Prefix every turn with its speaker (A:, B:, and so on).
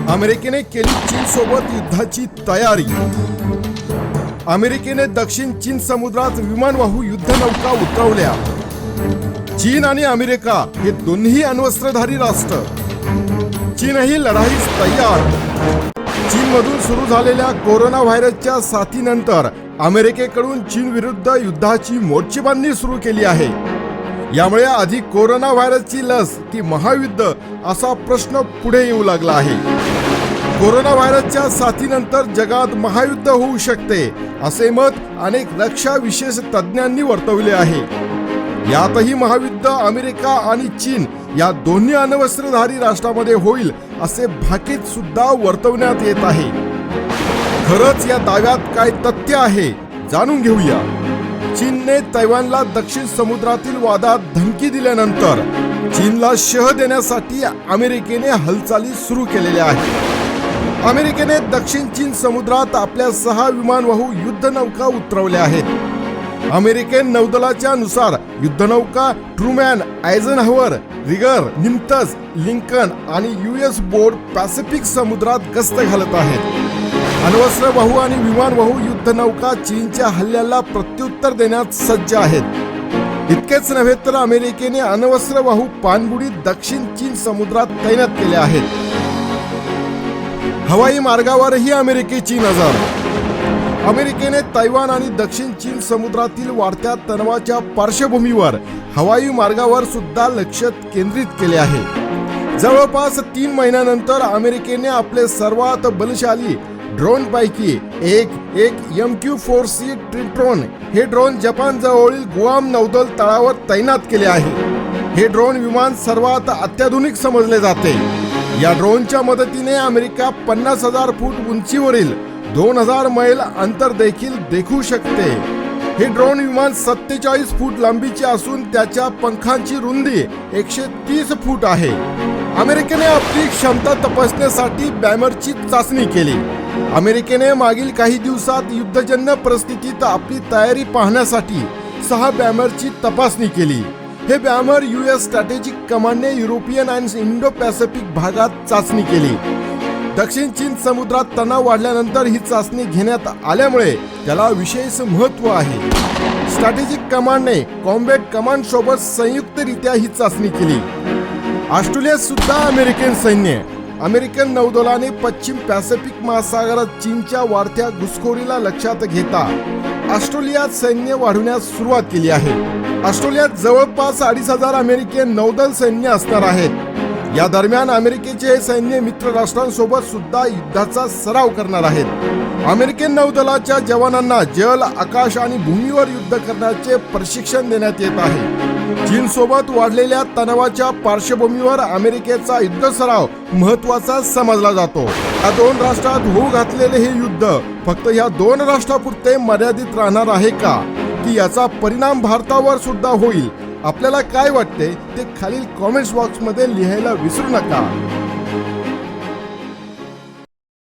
A: अमेरिकेने केली चीनसोबत युद्धाची तयारी। अमेरिकेने दक्षिण चीन समुद्रात विमानवाहू युद्धनौका उतरवल्या। चीन आणि अमेरिका हे दोन्ही अण्वस्त्रधारी राष्ट्र। चीनही लढाईस तयार। चीनमधून सुरू झालेल्या कोरोना व्हायरसच्या साथीनंतर अमेरिकेकडून चीन विरुद्ध युद्धाची मोर्चेबांधणी सुरू केली आहे। यामुळे आधी कोरोना व्हायरसची लस की महायुद्ध असा प्रश्न पुढे येऊ लागला आहे। कोरोना व्हायरसच्या साथीनंतर जगात महायुद्ध होऊ शकते असे मत अनेक रक्षा विशेष तज्ञांनी वर्तवले आहे। यातही महायुद्ध अमेरिका आणि चीन या दोन्ही अण्वस्त्रधारी राष्ट्रांमध्ये होईल असे भाकीत सुद्धा वर्तवण्यात येत आहे। खरंच या दाव्यात काय तथ्य आहे जाणून घेऊया। चीनने तैवानला दक्षिण समुद्रातील वादात धमकी दिल्यानंतर चीनला शह देण्यासाठी अमेरिकेने हालचाली सुरू केलेल्या आहेत। अमेरिकेने दक्षिण चीन समुद्रात आपल्या 6 विमानवाहू युद्धनौका उतरवल्या आहेत। अमेरिकन नौदलाच्या नुसार युद्धनौका ट्रूमॅन, आयझनहॉवर, रिगर, निमतज, लिंकन आणि यूएस बोर्ड पॅसिफिक समुद्रात गस्त घालत आहेत। अण्वस्त्रवाहू आणि विमानवाहू युद्धनौका चीनच्या हल्ल्याला प्रत्युत्तर देण्यास सज्ज आहेत। इतकेच नव्हे तर अमेरिकेने अण्वस्त्रवाहू पाणबुडी दक्षिण चीन समुद्रात तैनात केल्या आहेत। हवाई मार्गावरही अमेरिकेची नजर। अमेरिकेने तैवान आणि दक्षिण चीन समुद्रातील वाढत्या तणावाच्या पार्श्वभूमीवर हवाई मार्गावर सुद्धा लक्ष केंद्रित केले आहे। जवळपास 3 महिन्यानंतर अमेरिकेने आपले सर्वात बलशाली ड्रोन पैकी एक MQ-4C ट्रिटॉन हे ड्रोन जपान जवळील गुआम नौदल तळावर तैनात केले आहे। हे ड्रोन विमान सर्वात अत्याधुनिक समजले जाते। या ड्रोनच्या मदतीने अमेरिका 50,000 फूट उंचीवरील 2000 मैल अंतर देखील देखू शकते। हे ड्रोन विमान 47 फूट लांबीचे असून त्याच्या पंखांची रुंदी 130 फूट आहे। अमेरिकेने आपली क्षमता तपासण्यासाठी बॅमरची चाचणी केली। अमेरिकेने मागील काही दिवसात युद्धजन्य परिस्थितीत आपली तयारी पाहण्यासाठी 6 बॅमरची तपासणी केली। हे बॅमर US स्ट्रॅटेजिक कमांडने युरोपियन आणि इंडो पॅसिफिक भागात चाचणी केली। दक्षिण चीन समुद्रात तणाव वाढल्यानंतर ही चाचणी घेण्यात आल्यामुळे त्याला विशेष महत्त्व आहे। स्ट्रॅटेजिक कमांडने कॉम्बॅट कमांड सोबत संयुक्तरित्या ही चाचणी केली। ऑस्ट्रेलियात सुद्धा अमेरिकन सैन्य। अमेरिकन नौदलाने पश्चिम पॅसिफिक महासागरात चीनच्या वाढत्या घुसखोरीला लक्षात घेता ऑस्ट्रेलियात सैन्य वाढवण्यास सुरुवात केली आहे। ऑस्ट्रेलियात जवळपास 2,500 अमेरिकन नौदल सैन्य असणार आहेत। या दरम्यान अमेरिकेचे हे सैन्य मित्र राष्ट्रांसोबत सुद्धा युद्धाचा सराव करणार आहेत। अमेरिकन नौदलाच्या जवानांना जल, आकाश आणि भूमीवर युद्ध करण्याचे प्रशिक्षण देण्यात येत आहे। चीन सोबत वाढलेल्या तणावाच्या पार्श्वभूमीवर अमेरिकेचा युद्ध सराव महत्त्वाचा समजला जातो। या 2 राष्ट्रात होऊ घातलेले हे युद्ध फक्त या 2 राष्ट्रापुरते मर्यादित राहणार आहे का की याचा परिणाम भारतावर सुद्धा होईल? आपल्याला काय वाटते ते खालील कॉमेंट्स बॉक्समध्ये लिहायला विसरू नका।